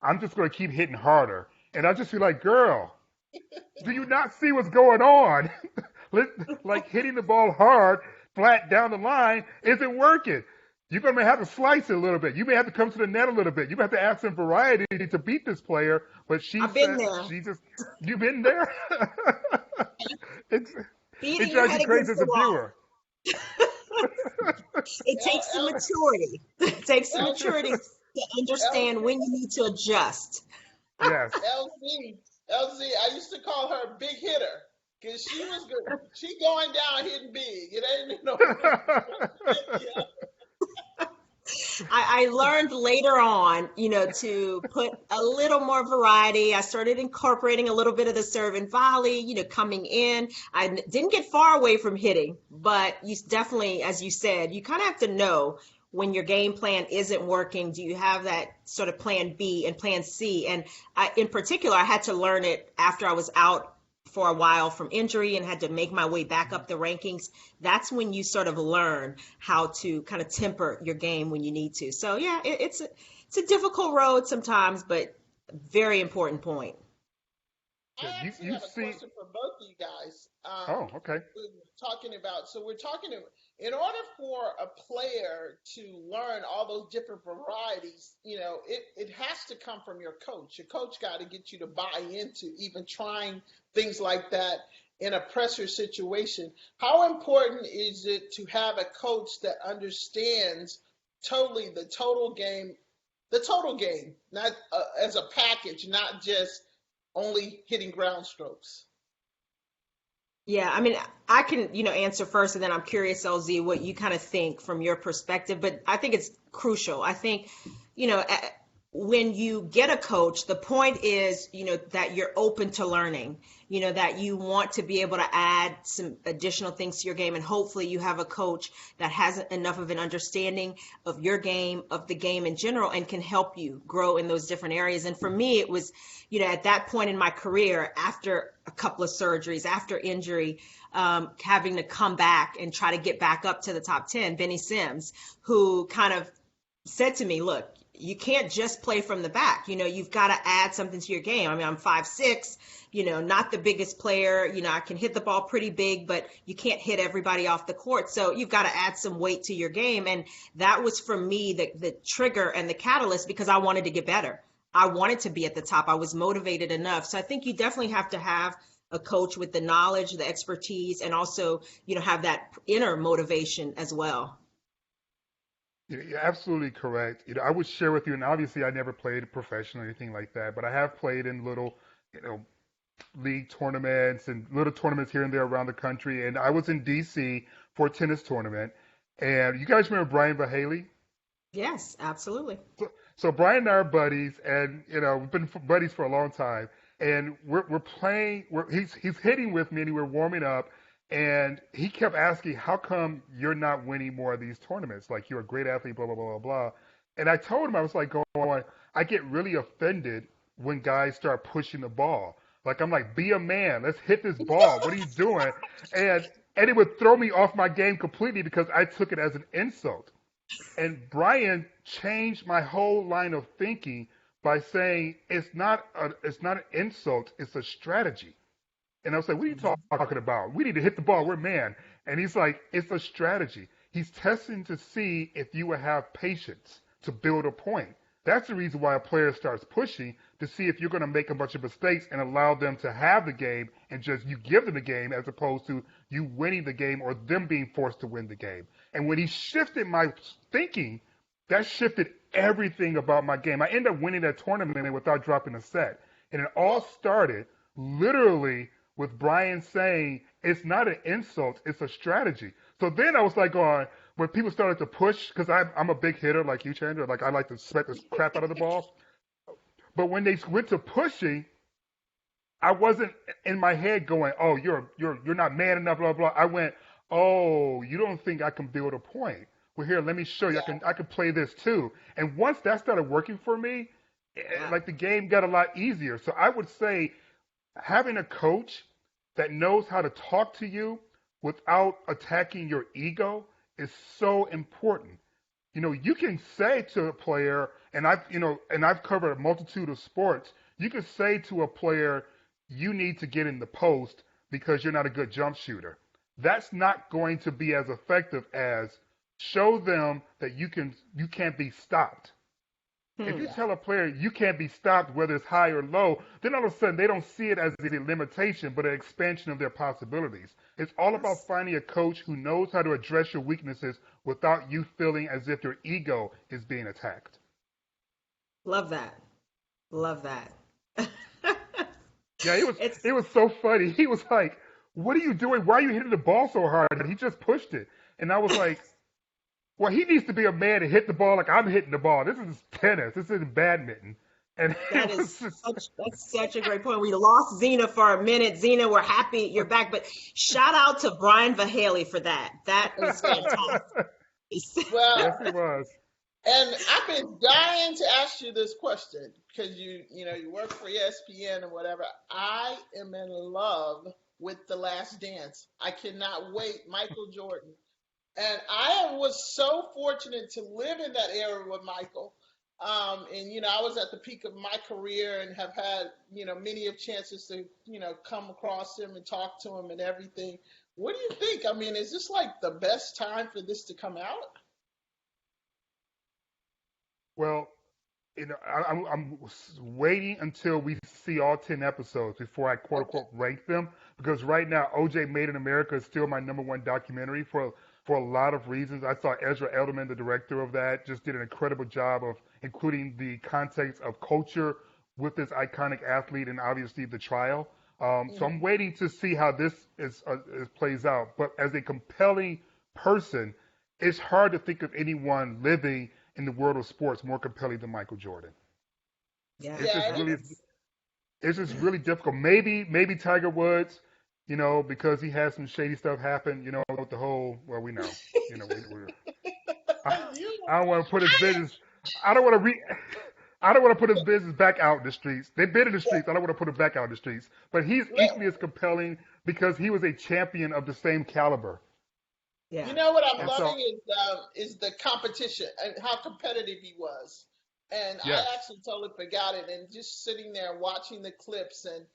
I'm just going to keep hitting harder. And I just feel like, girl, do you not see what's going on? Like hitting the ball hard, flat down the line, isn't working. You're going to have to slice it a little bit. You may have to come to the net a little bit. You may have to add some variety to beat this player. But
I've been there.
you've been there? it's,
Beating
it
your
drives
head
you crazy
against
as
the
a
wall.
viewer.
It takes some maturity. It takes some
L,
maturity to understand when you need to adjust.
Yes.
LZ, I used to call her big hitter because she was good. She going down hitting big. It ain't no.
I learned later on, to put a little more variety. I started incorporating a little bit of the serve and volley, coming in. Didn't get far away from hitting, but you definitely, as you said, you kind of have to know when your game plan isn't working. Do you have that sort of plan B and plan C? And in particular, I had to learn it after I was out for a while from injury and had to make my way back up the rankings. That's when you sort of learn how to kind of temper your game when you need to. So yeah, it's a difficult road sometimes, but very important point.
I actually have a question for both of you guys.
Oh, okay.
We're talking, in order for a player to learn all those different varieties, it has to come from your coach. Your coach got to get you to buy into even trying things like that in a pressure situation. How important is it to have a coach that understands totally the total game, not as a package, not just only hitting ground strokes?
Yeah, I mean, I can, answer first, and then I'm curious, LZ, what you kind of think from your perspective. But I think it's crucial. I think, when you get a coach, the point is, that you're open to learning, that you want to be able to add some additional things to your game. And hopefully you have a coach that has enough of an understanding of your game, of the game in general, and can help you grow in those different areas. And for me, it was, at that point in my career, after a couple of surgeries, after injury, having to come back and try to get back up to the top 10, Benny Sims, who kind of said to me, look, you can't just play from the back. You've got to add something to your game. I mean, I'm 5'6", not the biggest player. I can hit the ball pretty big, but you can't hit everybody off the court. So you've got to add some weight to your game. And that was for me the trigger and the catalyst, because I wanted to get better. I wanted to be at the top. I was motivated enough. So I think you definitely have to have a coach with the knowledge, the expertise, and also, have that inner motivation as well.
You're absolutely correct. I would share with you, and obviously I never played professional or anything like that, but I have played in little, league tournaments and little tournaments here and there around the country. And I was in DC for a tennis tournament. And you guys remember Brian Vahaley?
Yes, absolutely.
So Brian and I are buddies, and we've been buddies for a long time. And we're playing. He's hitting with me, and we're warming up. And he kept asking, how come you're not winning more of these tournaments? Like, you're a great athlete, blah, blah, blah, blah, blah. And I told him, I was like, going, I get really offended when guys start pushing the ball. Like, I'm like, be a man. Let's hit this ball. What are you doing? And it would throw me off my game completely because I took it as an insult. And Brian changed my whole line of thinking by saying, it's not an insult, it's a strategy. And I was like, what are you talking about? We need to hit the ball. We're man. And he's like, it's a strategy. He's testing to see if you will have patience to build a point. That's the reason why a player starts pushing, to see if you're going to make a bunch of mistakes and allow them to have the game and just you give them the game, as opposed to you winning the game or them being forced to win the game. And when he shifted my thinking, that shifted everything about my game. I ended up winning that tournament without dropping a set. And it all started literally with Brian saying, it's not an insult, it's a strategy. So then I was like, when people started to push, because I'm a big hitter like you, Chanda, like I like to smack the crap out of the ball. But when they went to pushing, I wasn't in my head going, oh, you're not man enough, blah, blah. I went, oh, you don't think I can build a point? Well, here, let me show you. I can play this too. And once that started working for me, like the game got a lot easier. So I would say having a coach that knows how to talk to you without attacking your ego is so important. You can say to a player, and I've covered a multitude of sports, you can say to a player, you need to get in the post because you're not a good jump shooter. That's not going to be as effective as show them that you can't be stopped. If you tell a player you can't be stopped, whether it's high or low, then all of a sudden they don't see it as a limitation, but an expansion of their possibilities. It's all about finding a coach who knows how to address your weaknesses without you feeling as if your ego is being attacked.
Love that. Love that.
Yeah, it was so funny. He was like, what are you doing? Why are you hitting the ball so hard? And he just pushed it. And I was like, well, he needs to be a man and hit the ball like I'm hitting the ball. This is tennis. This isn't badminton. And
that's such a great point. We lost Zina for a minute. Zina, we're happy you're back. But shout out to Brian Vahaley for that. That was fantastic.
Well,
yes, he was.
And I've been dying to ask you this question because you work for ESPN and whatever. I am in love with The Last Dance. I cannot wait. Michael Jordan. And I was so fortunate to live in that era with Michael. And I was at the peak of my career and have had many of chances to come across him and talk to him and everything. What do you think? I mean, is this like the best time for this to come out?
Well, I'm waiting until we see all 10 episodes before I quote
Okay.
unquote rank them, because right now OJ Made in America is still my number one documentary for a lot of reasons. I saw Ezra Elderman, the director of that, just did an incredible job of including the context of culture with this iconic athlete and obviously the trial. So I'm
Mhm.
waiting to see how this is plays out. But as a compelling person, it's hard to think of anyone living in the world of sports more compelling than Michael Jordan.
Yeah,
It's just
Yeah, it
really
is.
it's just really difficult. Maybe Tiger Woods, because he had some shady stuff happen, with the whole, well, we know, we I,
You,
I don't want to put his business. I don't want to re. I don't want to put his business back out in the streets. They've been in the streets. I don't want to put it back out in the streets. But he's equally as compelling because he was a champion of the same caliber.
You
yeah,
know what I'm
And so,
loving is the competition and how competitive he was. And I
yes.
actually totally forgot it. And just sitting there watching the clips and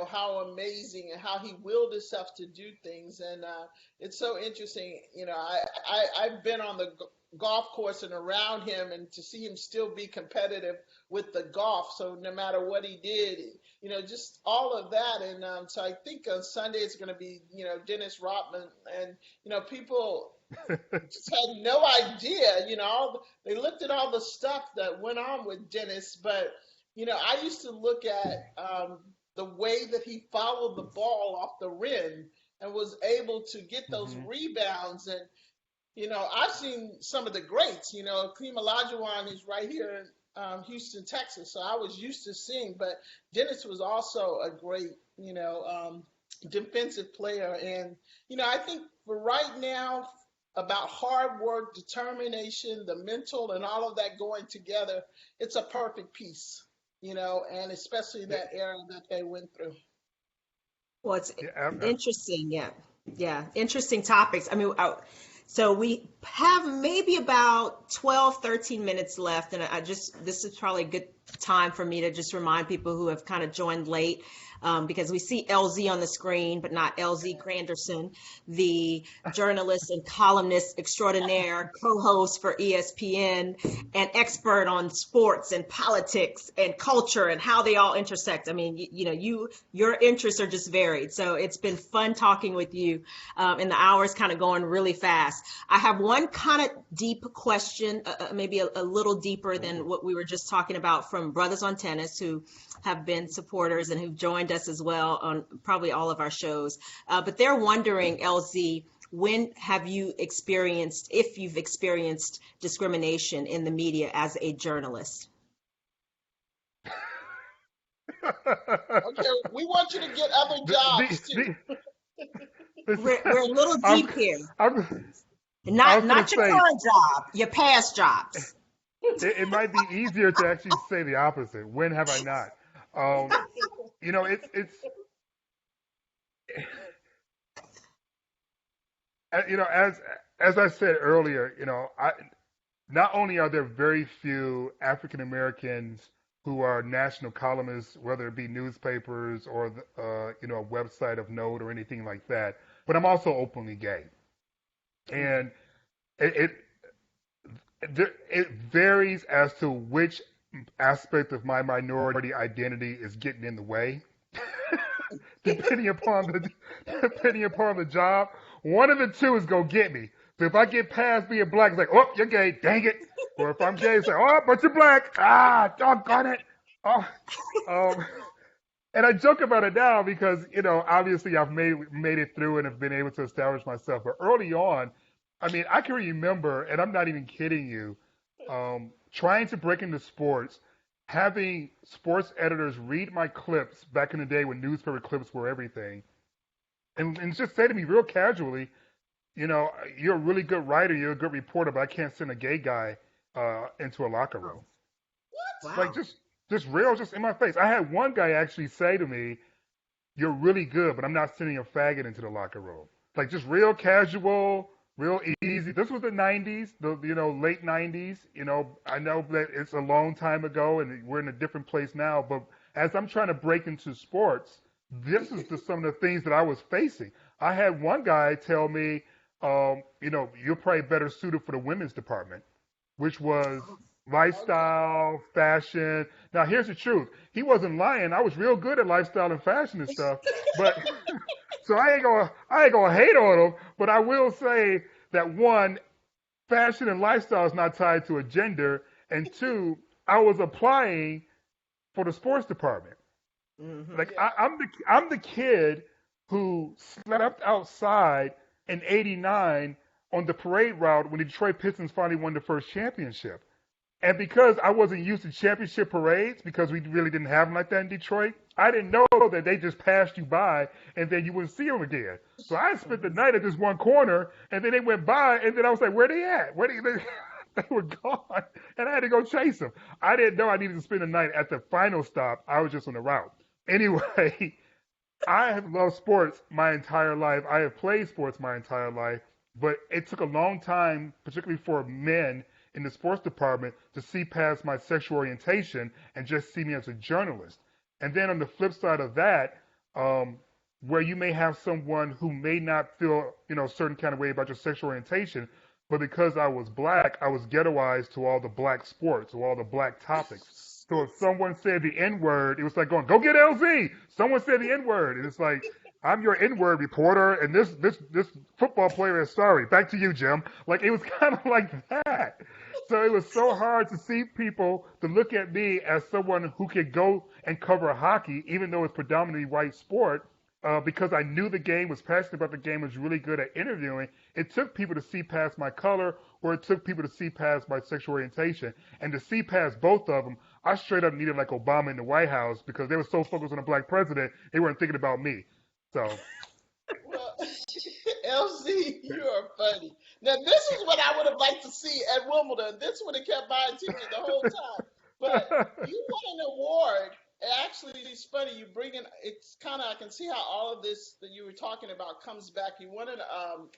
how amazing and how he willed himself to do things. And it's so interesting. I've been on the golf course and around him, and to see him still be competitive with the golf. So no matter what he did, just all of that. And so I think on Sunday it's going to be Dennis Rodman, and people just had no idea. They looked at all the stuff that went on with Dennis, but I used to look at the way that he followed the ball off the rim and was able to get those
Hmm.
rebounds. And I've seen some of the greats. Kareem Olajuwon is right here in Houston, Texas, so I was used to seeing. But Dennis was also a great, defensive player, and I think for right now, about hard work, determination, the mental, and all of that going together, it's a perfect piece. And especially
Yeah,
that era that they went through.
well, it's
yeah,
interesting. Yeah, yeah, interesting topics. I mean, so we have maybe about 12, 13 minutes left, and this is probably a good time for me to just remind people who have kind of joined late, because we see LZ on the screen, but not LZ Granderson, the journalist and columnist extraordinaire, co-host for ESPN, and expert on sports and politics and culture and how they all intersect. I mean, your interests are just varied. So it's been fun talking with you, and the hour's kind of going really fast. I have one kind of deep question, maybe a little deeper than
Ooh.
what we were just talking about, from Brothers on Tennis, who have been supporters and who've joined us as well on probably all of our shows. But they're wondering, LZ, when have you experienced, if you've experienced discrimination in the media as a journalist?
Okay, we want you to get other
the, the,
jobs too.
the, this,
We're a little
I'm,
deep here.
I'm, I
Not
was gonna
not your
say
current job, your past jobs.
it might be easier to actually say the opposite. When have I not? Um, it's as I said earlier, I not only are there very few African Americans who are national columnists, whether it be newspapers or a website of note or anything like that, but I'm also openly gay, and it it varies as to which aspect of my minority identity is getting in the way. depending upon the depending upon the job, one of the two is gonna get me. So if I get past being black, it's like, oh, you're gay, dang it. Or if I'm gay, it's like, oh, but you're black, ah, doggone it. Oh, um, and I joke about it now because obviously I've made it through and have been able to establish myself. But early on, I mean, I can remember, and I'm not even kidding you, trying to break into sports, having sports editors read my clips back in the day when newspaper clips were everything, and just say to me real casually, you're a really good writer, you're a good reporter, but I can't send a gay guy into a locker room. Like
Wow.
just real, just in my face. I had one guy actually say to me, "You're really good, but I'm not sending a faggot into the locker room." Like just real casual, real easy. This was the '90s, the late '90s. I know that it's a long time ago, and we're in a different place now. But as I'm trying to break into sports, this is some of the things that I was facing. I had one guy tell me, you're probably better suited for the women's department, which was
Okay.
lifestyle, fashion. Now, here's the truth. He wasn't lying. I was real good at lifestyle and fashion and stuff. But so I ain't gonna hate on him. But I will say that one, fashion and lifestyle is not tied to a gender, and two, I was applying for the sports department.
Hmm.
Like
Yeah.
I'm the kid who slept outside in '89 on the parade route when the Detroit Pistons finally won the first championship. And because I wasn't used to championship parades, because we really didn't have them like that in Detroit, I didn't know that they just passed you by and then you wouldn't see them again. So I spent the
Hmm.
night at this one corner, and then they went by, and then I was like, "Where they at? Where they?" They were gone, and I had to go chase them. I didn't know I needed to spend the night at the final stop. I was just on the route. Anyway, I have loved sports my entire life. I have played sports my entire life, but it took a long time, particularly for men in the sports department, to see past my sexual orientation and just see me as a journalist. And then on the flip side of that, um, where you may have someone who may not feel, a certain kind of way about your sexual orientation, but because I was black, I was ghettoized to all the black sports, or all the black topics. So if someone said the N word, it was like going, "Go get LZ." Someone said the N word, and it's like, "I'm your N word reporter, and this football player is sorry." Back to you, Jim. Like it was kind of like that. So it was so hard to see people to look at me as someone who could go and cover hockey, even though it's predominantly white sport, because I knew the game, was passionate about the game, was really good at interviewing. It took people to see past my color, or it took people to see past my sexual orientation, and to see past both of them, I straight up needed like Obama in the White House because they were so focused on a black president, they weren't thinking about me. So,
Well, LZ, you are funny. Now, this is what I would have liked to see at Wimbledon. This would have kept my attention the whole time. But you won an award. Actually, it's funny. You bring in. It's kind of. I can see how all of this that you were talking about comes back. You won an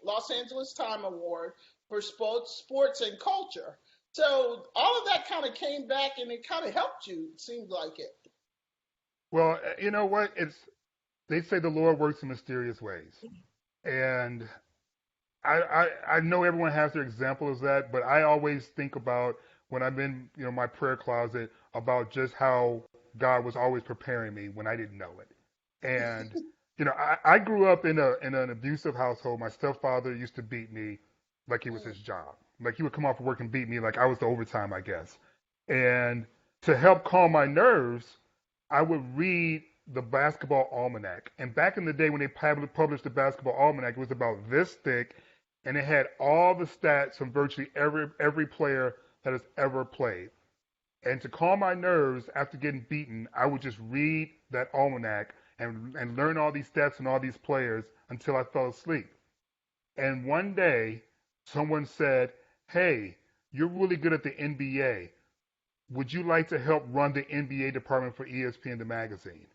Los Angeles Time Award for sports and culture. So all of that kind of came back, and it kind of helped you. It seemed like it.
well, you know what? They say the Lord works in mysterious ways, and I know everyone has their example of that, but I always think about when I'm in my prayer closet about just how God was always preparing me when I didn't know it. And I grew up in an abusive household. My stepfather used to beat me like it was
Mm.
his job. Like he would come off work and beat me like I was the overtime, I guess. And to help calm my nerves, I would read the basketball almanac. And back in the day when they published the basketball almanac, it was about this thick, and it had all the stats from virtually every player that has ever played. And to calm my nerves after getting beaten, I would just read that almanac and learn all these stats and all these players until I fell asleep. And one day, someone said, "Hey, you're really good at the NBA. Would you like to help run the NBA department for ESPN, the magazine?"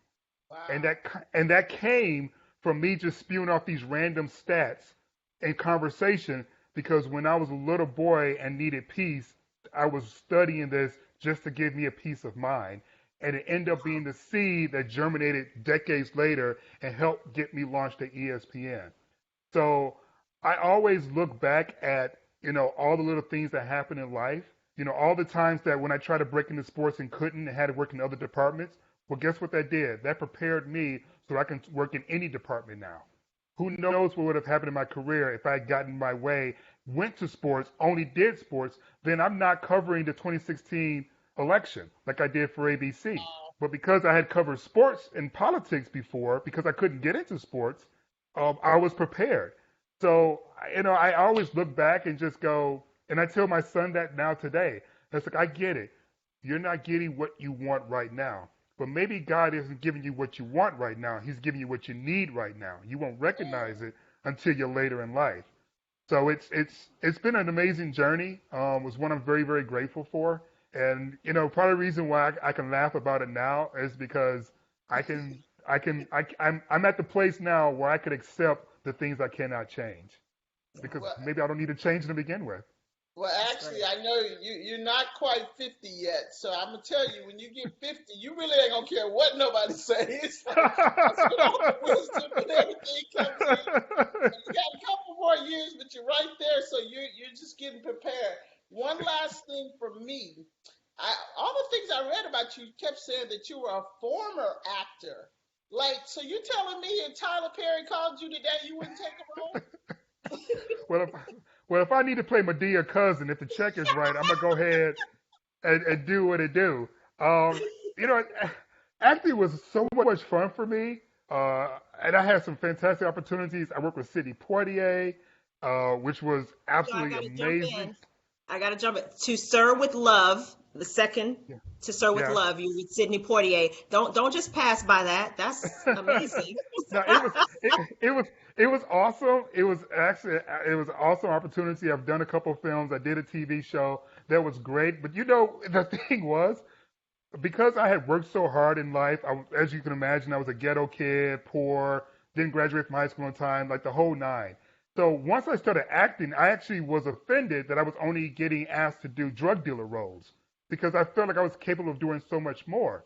And
Wow.
that came from me just spewing off these random stats in conversation, because when I was a little boy and needed peace, I was studying this just to give me a peace of mind. And it ended up being the seed that germinated decades later and helped get me launched at ESPN. So I always look back at, all the little things that happen in life, all the times that when I tried to break into sports and couldn't and had to work in other departments. Well, guess what that did? That prepared me so I can work in any department now. Who knows what would have happened in my career if I had gotten my way, went to sports, only did sports, then I'm not covering the 2016 election like I did for ABC. But because I had covered sports and politics before, because I couldn't get into sports, I was prepared. So, I always look back and just go, and I tell my son that now today. It's like, I get it. You're not getting what you want right now. But maybe God isn't giving you what you want right now. He's giving you what you need right now. You won't recognize it until you're later in life. So it's been an amazing journey. Was one I'm very very grateful for, and part of the reason why I can laugh about it now is because I'm at the place now where I could accept the things I cannot change
Yeah,
because
Well,
maybe I don't need to change to begin with.
well,
that's
actually,
great.
I know you're not quite 50 yet, so I'm gonna tell you, when you get 50, you really ain't gonna care what nobody says. That's when all the wisdom and everything comes in. You got a couple more years, but you're right there, so you're just getting prepared. One last thing for me, all the things I read about you, you kept saying that you were a former actor. Like, so you're telling me if Tyler Perry called you today, you wouldn't take a role?
well, if well if I need to play Medea cousin, if the check is right, I'm gonna go ahead and do what it do. Um, you know, acting was so much fun for me, and I had some fantastic opportunities. I worked with Sidney Poitier, which was
I
absolutely
got to jump
amazing.
in. I got to jump in. To Sir with Love, the second
Yeah.
to Sir with
Yes.
Love, you with Sidney Poitier. Don't just pass by that. That's amazing.
No, it was awesome. It was an awesome opportunity. I've done a couple of films. I did a TV show that was great. But the thing was, because I had worked so hard in life, as you can imagine, I was a ghetto kid, poor, didn't graduate from high school on time, like the whole nine. So once I started acting, I actually was offended that I was only getting asked to do drug dealer roles because I felt like I was capable of doing so much more.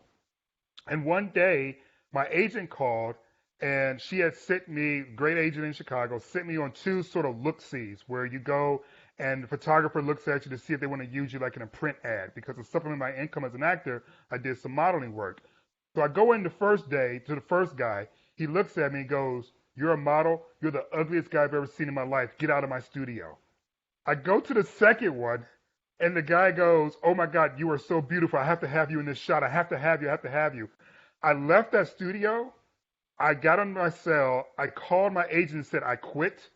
And one day, my agent called, and she had sent me, great agent in Chicago, sent me on two sort of look-sees where you go and the photographer looks at you to see if they want to use you like in a print ad. Because to supplement my income as an actor, I did some modeling work. So I go in the first day to the first guy. He looks at me and goes, "You're a model. You're the ugliest guy I've ever seen in my life. Get out of my studio." I go to the second one, and the guy goes, "Oh my God, you are so beautiful. I have to have you in this shot. I have to have you. I have to have you." I left that studio. I got on my cell. I called my agent and said, "I quit.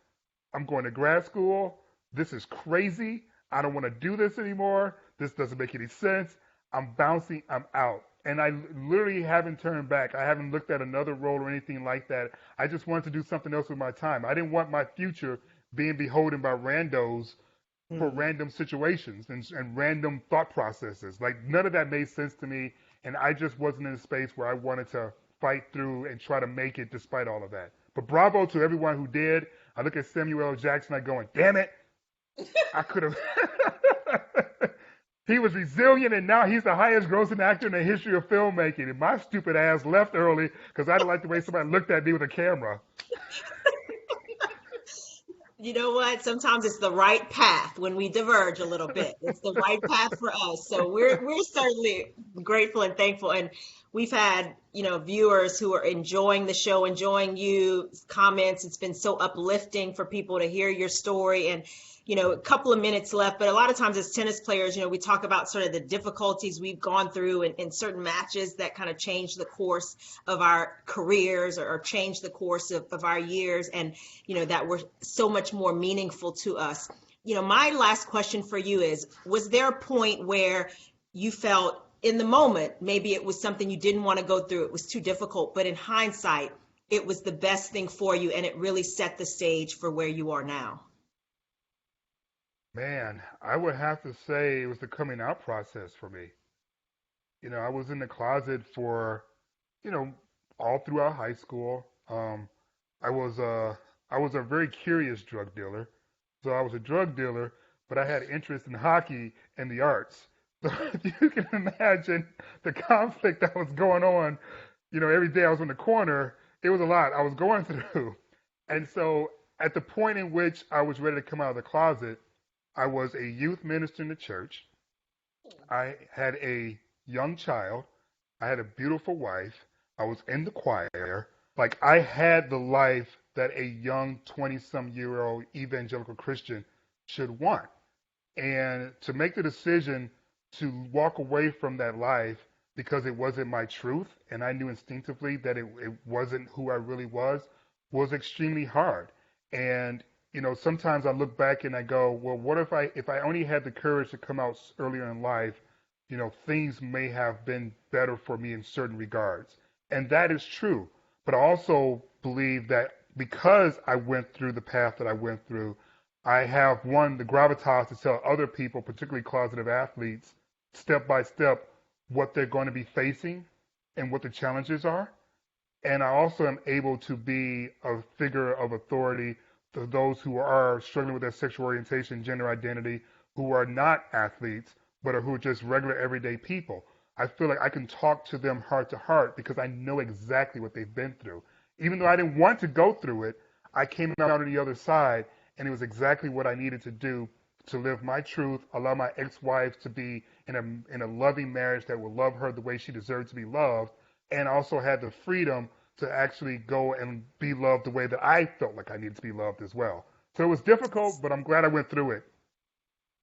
I'm going to grad school. This is crazy. I don't want to do this anymore. This doesn't make any sense. I'm bouncing. I'm out." And I literally haven't turned back. I haven't looked at another role or anything like that. I just wanted to do something else with my time. I didn't want my future being beholden by randos for
Mm.
random situations and random thought processes. Like none of that made sense to me, and I just wasn't in a space where I wanted to fight through and try to make it despite all of that. But bravo to everyone who did. I look at Samuel L. Jackson, I going, damn it, I could have. He was resilient, and now he's the highest grossing actor in the history of filmmaking. And my stupid ass left early because I didn't like the way somebody looked at me with a camera.
You know what? Sometimes it's the right path when we diverge a little bit. It's the right path for us. So we're certainly grateful and thankful. And we've had, viewers who are enjoying the show, enjoying you, comments. It's been so uplifting for people to hear your story. And a couple of minutes left, but a lot of times as tennis players, we talk about sort of the difficulties we've gone through in certain matches that kind of change the course of our careers or change the course of our years, and that were so much more meaningful to us. My last question for you is, was there a point where you felt in the moment, maybe it was something you didn't want to go through, it was too difficult, but in hindsight, it was the best thing for you and it really set the stage for where you are now?
Man, I would have to say it was the coming out process for me. I was in the closet for, you know, all throughout high school. I was I was a very curious drug dealer. So I was a drug dealer, but I had interest in hockey and the arts. So if you can imagine the conflict that was going on, every day I was in the corner, it was a lot I was going through. And so at the point in which I was ready to come out of the closet, I was a youth minister in the church. I had a young child. I had a beautiful wife. I was in the choir. Like I had the life that a young 20-some-year-old evangelical Christian should want. And to make the decision to walk away from that life because it wasn't my truth and I knew instinctively that it wasn't who I really was extremely hard. And sometimes I look back and I go, well, what if I only had the courage to come out earlier in life, things may have been better for me in certain regards. And that is true. But I also believe that because I went through the path that I went through, I have the gravitas to tell other people, particularly closeted athletes, step by step what they're going to be facing and what the challenges are. And I also am able to be a figure of authority to those who are struggling with their sexual orientation, gender identity, who are not athletes, but are who are just regular everyday people. I feel like I can talk to them heart to heart because I know exactly what they've been through. Even though I didn't want to go through it, I came out on the other side, and it was exactly what I needed to do to live my truth, allow my ex-wife to be in a loving marriage that will love her the way she deserved to be loved, and also had the freedom to actually go and be loved the way that I felt like I needed to be loved as well. So it was difficult, but I'm glad I went through it.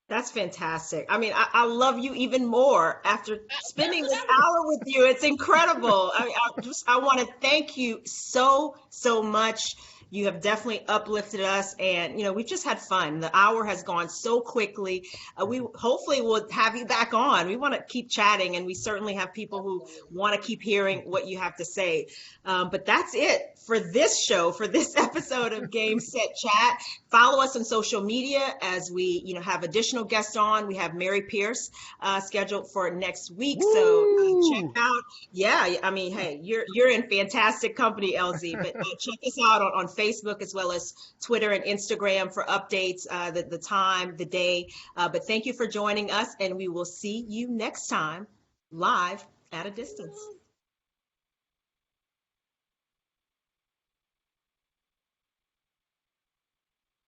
That's fantastic. I mean, I love you even more after spending this hour with you. It's incredible. I want to thank you so, so much. You have definitely uplifted us, and we've just had fun. The hour has gone so quickly. We hopefully will have you back on. We want to keep chatting, and we certainly have people who want to keep hearing what you have to say. But that's it for this show, for this episode of Game.Set.Chat. Follow us on social media as we, have additional guests on. We have Mary Pierce scheduled for next week.
Woo!
So check out. Yeah, I mean, hey, you're in fantastic company, LZ. But check us out on Facebook as well as Twitter and Instagram for updates, the time, the day. But thank you for joining us, and we will see you next time live at a distance.